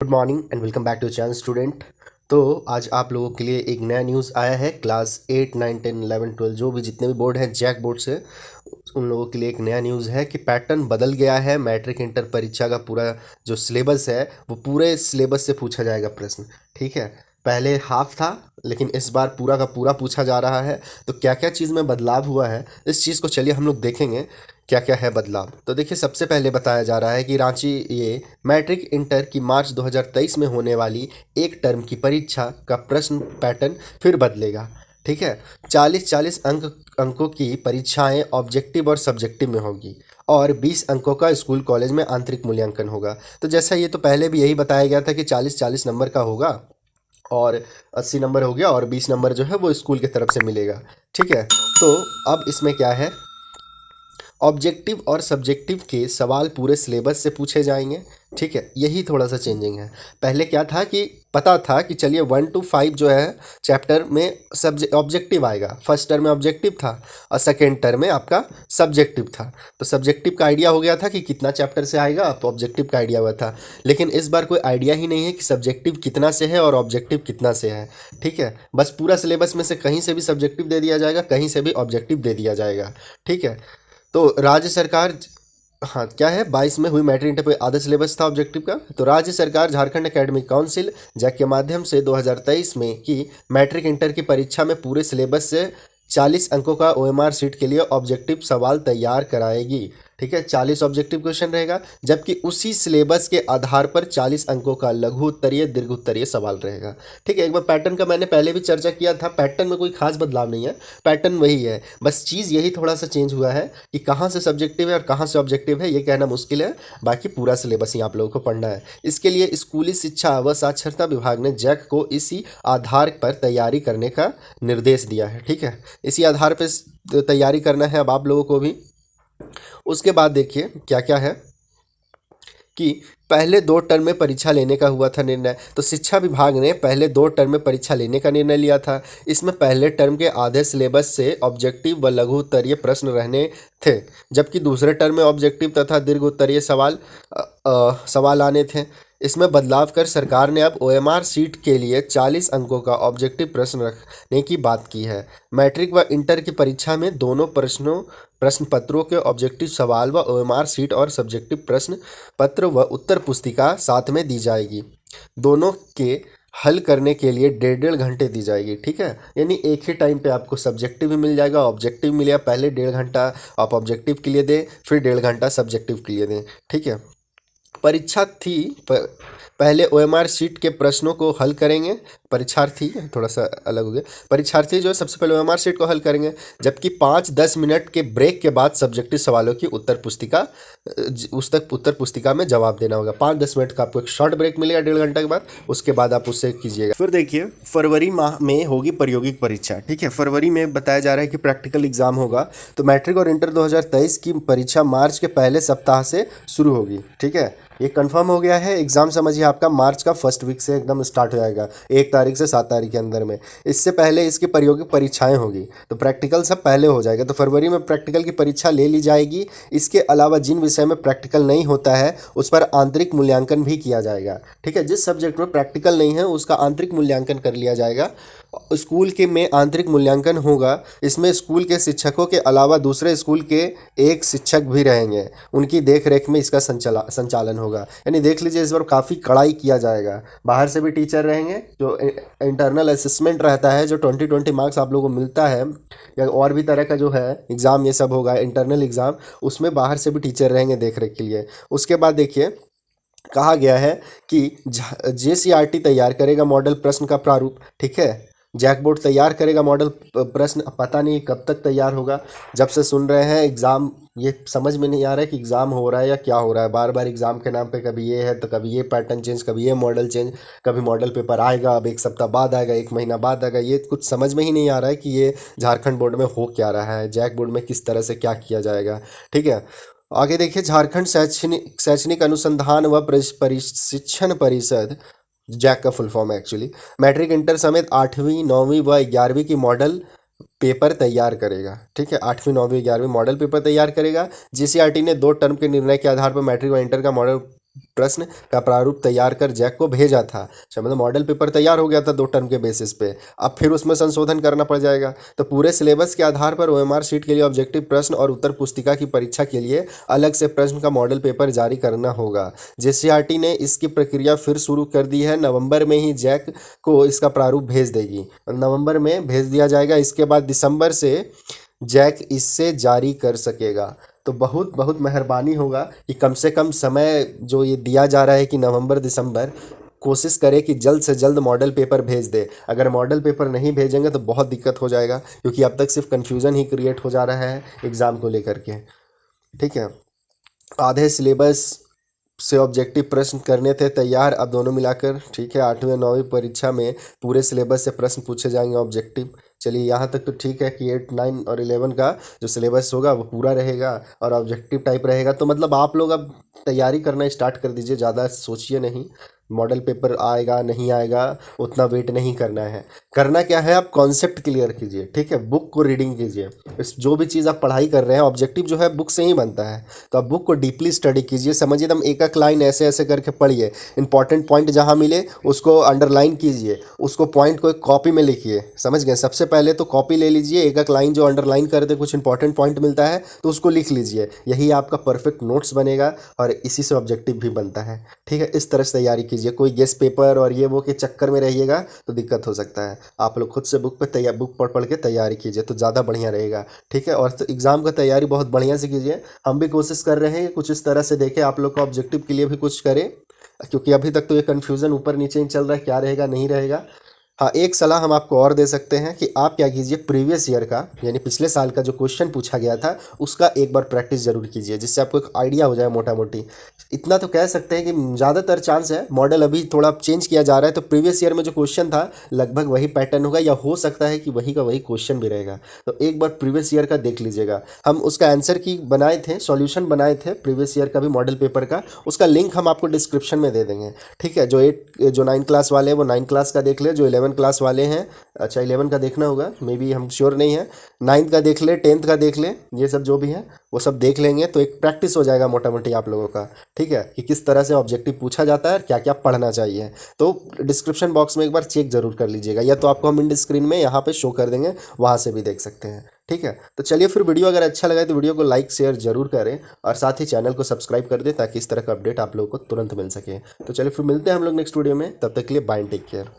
Good morning and welcome back to channel student. तो आज आप लोगों के लिए एक नया न्यूज़ आया है। क्लास 8, 9, 10, 11, 12 जो भी जितने भी बोर्ड हैं जैक बोर्ड से, उन लोगों के लिए एक नया न्यूज़ है कि पैटर्न बदल गया है। मैट्रिक इंटर परीक्षा का पूरा जो सिलेबस है वो पूरे सिलेबस से पूछा जाएगा प्रश्न। ठीक है, पहले हाफ था लेकिन इस बार पूरा का पूरा पूछा जा रहा है। तो क्या क्या चीज़ में बदलाव हुआ है इस चीज़ को चलिए हम लोग देखेंगे क्या क्या है बदलाव। तो देखिए, सबसे पहले बताया जा रहा है कि रांची ये मैट्रिक इंटर की मार्च 2023 में होने वाली एक टर्म की परीक्षा का प्रश्न पैटर्न फिर बदलेगा। ठीक है, 40-40 अंकों की परीक्षाएं ऑब्जेक्टिव और सब्जेक्टिव में होगी और 20 अंकों का स्कूल कॉलेज में आंतरिक मूल्यांकन होगा। तो जैसा ये तो पहले भी यही बताया गया था कि 40-40 नंबर का होगा और 80 नंबर हो गया और 20 नंबर जो है वो स्कूल की तरफ से मिलेगा। ठीक है, तो अब इसमें क्या है, ऑब्जेक्टिव और सब्जेक्टिव के सवाल पूरे सिलेबस से पूछे जाएंगे। ठीक है, यही थोड़ा सा चेंजिंग है। पहले क्या था कि पता था कि चलिए 1 to 5 जो है चैप्टर में ऑब्जेक्टिव आएगा। फर्स्ट टर्म में ऑब्जेक्टिव था और सेकेंड टर्म में आपका सब्जेक्टिव था। तो सब्जेक्टिव का आइडिया हो गया था कि कितना चैप्टर से आएगा, तो ऑब्जेक्टिव का आइडिया हुआ था। लेकिन इस बार कोई आइडिया ही नहीं है कि सब्जेक्टिव कितना से है और ऑब्जेक्टिव कितना से है। ठीक है, बस पूरा सिलेबस में से कहीं से भी सब्जेक्टिव दे दिया जाएगा, कहीं से भी ऑब्जेक्टिव दे दिया जाएगा। ठीक है, तो राज्य सरकार, हाँ क्या है, 22 में हुई मैट्रिक इंटर पे आधा सिलेबस था ऑब्जेक्टिव का। तो राज्य सरकार झारखंड एकेडमिक काउंसिल जैक के माध्यम से 2023 में की मैट्रिक इंटर की परीक्षा में पूरे सिलेबस से 40 अंकों का ओएमआर सीट के लिए ऑब्जेक्टिव सवाल तैयार कराएगी। ठीक है, 40 ऑब्जेक्टिव क्वेश्चन रहेगा, जबकि उसी सिलेबस के आधार पर 40 अंकों का लघु उत्तरीय दीर्घ उत्तरीय सवाल रहेगा। ठीक है, एक बार पैटर्न का मैंने पहले भी चर्चा किया था, पैटर्न में कोई खास बदलाव नहीं है, पैटर्न वही है। बस चीज़ यही थोड़ा सा चेंज हुआ है कि कहाँ से सब्जेक्टिव है और कहाँ से ऑब्जेक्टिव है ये कहना मुश्किल है। बाकी पूरा सिलेबस ही आप लोगों को पढ़ना है। इसके लिए स्कूली शिक्षा व साक्षरता विभाग ने जैक को इसी आधार पर तैयारी करने का निर्देश दिया है। ठीक है, इसी आधार पर तैयारी करना है अब आप लोगों को भी। उसके बाद देखिए क्या क्या है कि पहले 2 टर्म में परीक्षा लेने का हुआ था निर्णय। तो शिक्षा विभाग ने पहले 2 टर्म में परीक्षा लेने का निर्णय लिया था। इसमें पहले टर्म के आधे सिलेबस से ऑब्जेक्टिव व लघु उत्तरीय प्रश्न रहने थे, जबकि दूसरे टर्म में ऑब्जेक्टिव तथा दीर्घ उत्तरीय सवाल आने थे। इसमें बदलाव कर सरकार ने अब ओएमआर सीट के लिए 40 अंकों का ऑब्जेक्टिव प्रश्न रखने की बात की है। मैट्रिक व इंटर की परीक्षा में दोनों प्रश्न पत्रों के ऑब्जेक्टिव सवाल व ओएमआर सीट और सब्जेक्टिव प्रश्न पत्र व उत्तर पुस्तिका साथ में दी जाएगी। दोनों के हल करने के लिए 1.5 घंटे दी जाएगी। ठीक है, यानी एक ही टाइम पे आपको सब्जेक्टिव भी मिल जाएगा, ऑब्जेक्टिव मिलेगा। पहले 1.5 घंटा आप ऑब्जेक्टिव के लिए दें, फिर 1.5 घंटा सब्जेक्टिव के लिए दें। ठीक है, परीक्षा थी पहले ओएमआर शीट के प्रश्नों को हल करेंगे। परीक्षार्थी थोड़ा सा अलग हो गया, परीक्षार्थी जो है सबसे पहले ओएमआर शीट को हल करेंगे, जबकि 5-10 मिनट के ब्रेक के बाद सब्जेक्टिव सवालों की उत्तर पुस्तिका में जवाब देना होगा। 5-10 मिनट का आपको एक शॉर्ट ब्रेक मिलेगा 1.5 घंटा के बाद, उसके बाद आप उससे कीजिएगा। फिर देखिए, फरवरी माह में होगी प्रायोगिक परीक्षा। ठीक है, फरवरी में बताया जा रहा है कि प्रैक्टिकल एग्जाम होगा। तो मैट्रिक और इंटर 2023 की परीक्षा मार्च के पहले सप्ताह से शुरू होगी। ठीक है, ये कंफर्म हो गया है। एग्जाम समझिए आपका मार्च का फर्स्ट वीक से एकदम स्टार्ट हो जाएगा, 1 तारीख से 7 तारीख के अंदर में। इससे पहले इसकी प्रायोगिक परीक्षाएं होगी, तो प्रैक्टिकल सब पहले हो जाएगा। तो फरवरी में प्रैक्टिकल की परीक्षा ले ली जाएगी। इसके अलावा जिन विषय में प्रैक्टिकल नहीं होता है उस पर आंतरिक मूल्यांकन भी किया जाएगा। ठीक है, जिस सब्जेक्ट में प्रैक्टिकल नहीं है उसका आंतरिक मूल्यांकन कर लिया जाएगा। स्कूल के में आंतरिक मूल्यांकन होगा। इसमें स्कूल के शिक्षकों के अलावा दूसरे स्कूल के एक शिक्षक भी रहेंगे, उनकी देख रेख में इसका संचालन होगा। यानी देख लीजिए, इस बार काफ़ी कड़ाई किया जाएगा। बाहर से भी टीचर रहेंगे, जो इंटरनल असेसमेंट रहता है, जो 20-20 मार्क्स आप लोगों को मिलता है, या और भी तरह का जो है एग्ज़ाम ये सब होगा इंटरनल एग्ज़ाम, उसमें बाहर से भी टीचर रहेंगे देख रेख के लिए। उसके बाद देखिए, कहा गया है कि जेसीईआरटी तैयार करेगा मॉडल प्रश्न का प्रारूप। ठीक है, जैक बोर्ड तैयार करेगा मॉडल प्रश्न, पता नहीं कब तक तैयार होगा। जब से सुन रहे हैं एग्ज़ाम, ये समझ में नहीं आ रहा है कि एग्ज़ाम हो रहा है या क्या हो रहा है। बार बार एग्ज़ाम के नाम पे कभी ये है तो कभी ये पैटर्न चेंज, कभी ये मॉडल चेंज, कभी मॉडल पेपर आएगा अब 1 सप्ताह बाद आएगा, 1 महीना बाद आएगा। ये कुछ समझ में ही नहीं आ रहा है कि ये झारखंड बोर्ड में हो क्या रहा है, जैक बोर्ड में किस तरह से क्या किया जाएगा। ठीक है, आगे देखिए, झारखंड शैक्षणिक अनुसंधान व प्रशिक्षण परिषद, जैक का फुल फॉर्म है एक्चुअली, मैट्रिक इंटर समेत 8वीं 9वीं व 11वीं की मॉडल पेपर तैयार करेगा। ठीक है, 8वीं 9वीं 11वीं मॉडल पेपर तैयार करेगा। जीसीआरटी ने 2 टर्म के निर्णय के आधार पर मैट्रिक व इंटर का मॉडल प्रश्न का प्रारूप तैयार कर जैक को भेजा था। अच्छा, मतलब मॉडल पेपर तैयार हो गया था 2 टर्म के बेसिस पे, अब फिर उसमें संशोधन करना पड़ जाएगा। तो पूरे सिलेबस के आधार पर ओएमआर शीट के लिए ऑब्जेक्टिव प्रश्न और उत्तर पुस्तिका की परीक्षा के लिए अलग से प्रश्न का मॉडल पेपर जारी करना होगा। जेसीईआरटी ने इसकी प्रक्रिया फिर शुरू कर दी है। नवंबर में ही जैक को इसका प्रारूप भेज देगी, नवंबर में भेज दिया जाएगा। इसके बाद दिसंबर से जैक इससे जारी कर सकेगा। तो बहुत बहुत मेहरबानी होगा कि कम से कम समय जो ये दिया जा रहा है कि नवंबर दिसंबर, कोशिश करें कि जल्द से जल्द मॉडल पेपर भेज दे। अगर मॉडल पेपर नहीं भेजेंगे तो बहुत दिक्कत हो जाएगा, क्योंकि अब तक सिर्फ कन्फ्यूज़न ही क्रिएट हो जा रहा है एग्ज़ाम को लेकर के। ठीक है, आधे सिलेबस से ऑब्जेक्टिव प्रश्न करने थे तैयार, अब दोनों मिलाकर। ठीक है, 8वीं और 9वीं परीक्षा में पूरे सिलेबस से प्रश्न पूछे जाएंगे ऑब्जेक्टिव। चलिए यहाँ तक तो ठीक है कि 8, 9 और 11 का जो सिलेबस होगा वो पूरा रहेगा और ऑब्जेक्टिव टाइप रहेगा। तो मतलब आप लोग अब तैयारी करना स्टार्ट कर दीजिए, ज़्यादा सोचिए नहीं। मॉडल पेपर आएगा नहीं आएगा उतना वेट नहीं करना है। करना क्या है, आप कॉन्सेप्ट क्लियर कीजिए। ठीक है, बुक को रीडिंग कीजिए। इस जो भी चीज़ आप पढ़ाई कर रहे हैं, ऑब्जेक्टिव जो है बुक से ही बनता है, तो आप बुक को डीपली स्टडी कीजिए, समझिए एकदम एक एक लाइन ऐसे ऐसे करके पढ़िए। इंपॉर्टेंट पॉइंट जहाँ मिले उसको अंडरलाइन कीजिए, उसको पॉइंट को एक कॉपी में लिखिए। समझ गए? सबसे पहले तो कॉपी ले लीजिए, एक एक लाइन जो अंडरलाइन कर दे, कुछ इंपॉर्टेंट पॉइंट मिलता है तो उसको लिख लीजिए। यही आपका परफेक्ट नोट्स बनेगा और इसी से ऑब्जेक्टिव भी बनता है। ठीक है, इस तरह से तैयारी कीजिए। कोई गेस पेपर और ये वो के चक्कर में रहिएगा तो दिक्कत हो सकता है। आप लोग खुद से बुक पढ़ पढ़ के तैयारी कीजिए तो ज़्यादा बढ़िया रहेगा। ठीक है, और तो एग्ज़ाम का तैयारी बहुत बढ़िया से कीजिए। हम भी कोशिश कर रहे हैं कि कुछ इस तरह से देखें, आप लोग का ऑब्जेक्टिव के लिए भी कुछ करें, क्योंकि अभी तक तो ये कन्फ्यूज़न ऊपर नीचे ही चल रहा है, क्या रहेगा नहीं रहेगा। हाँ, एक सलाह हम आपको और दे सकते हैं कि आप क्या कीजिए, प्रीवियस ईयर का यानी पिछले साल का जो क्वेश्चन पूछा गया था उसका एक बार प्रैक्टिस जरूर कीजिए, जिससे आपको एक आइडिया हो जाए मोटा मोटी। इतना तो कह सकते हैं कि ज़्यादातर चांस है, मॉडल अभी थोड़ा चेंज किया जा रहा है तो प्रीवियस ईयर में जो क्वेश्चन था लगभग वही पैटर्न होगा, या हो सकता है कि वही का वही क्वेश्चन भी रहेगा। तो एक बार प्रीवियस ईयर का देख लीजिएगा। हम उसका आंसर की बनाए थे, सॉल्यूशन बनाए थे प्रीवियस ईयर का भी मॉडल पेपर का, उसका लिंक हम आपको डिस्क्रिप्शन में दे देंगे। ठीक है, जो 9 क्लास वाले हैं वो 9 क्लास का देख ले, जो 11 क्लास वाले हैं, अच्छा 11 का देखना होगा, मे बी हम श्योर नहीं है, 9th का देख ले, 10th का देख ले, ये सब जो भी है वो सब देख लेंगे तो एक प्रैक्टिस हो जाएगा मोटा मोटी आप लोगों का। ठीक है, कि किस तरह से ऑब्जेक्टिव पूछा जाता है, क्या क्या पढ़ना चाहिए। तो डिस्क्रिप्शन बॉक्स में एक बार चेक जरूर कर लीजिएगा, या तो आपको हम इंड स्क्रीन में यहाँ पे शो कर देंगे, वहाँ से भी देख सकते हैं। ठीक है, तो चलिए फिर वीडियो अगर अच्छा लगा तो वीडियो को लाइक शेयर जरूर करें और साथ ही चैनल को सब्सक्राइब कर दें, ताकि इस तरह का अपडेट आप लोगों को तुरंत मिल सके। तो चलिए फिर मिलते हैं हम लोग नेक्स्ट वीडियो में, तब तक के लिए बाय, टेक केयर।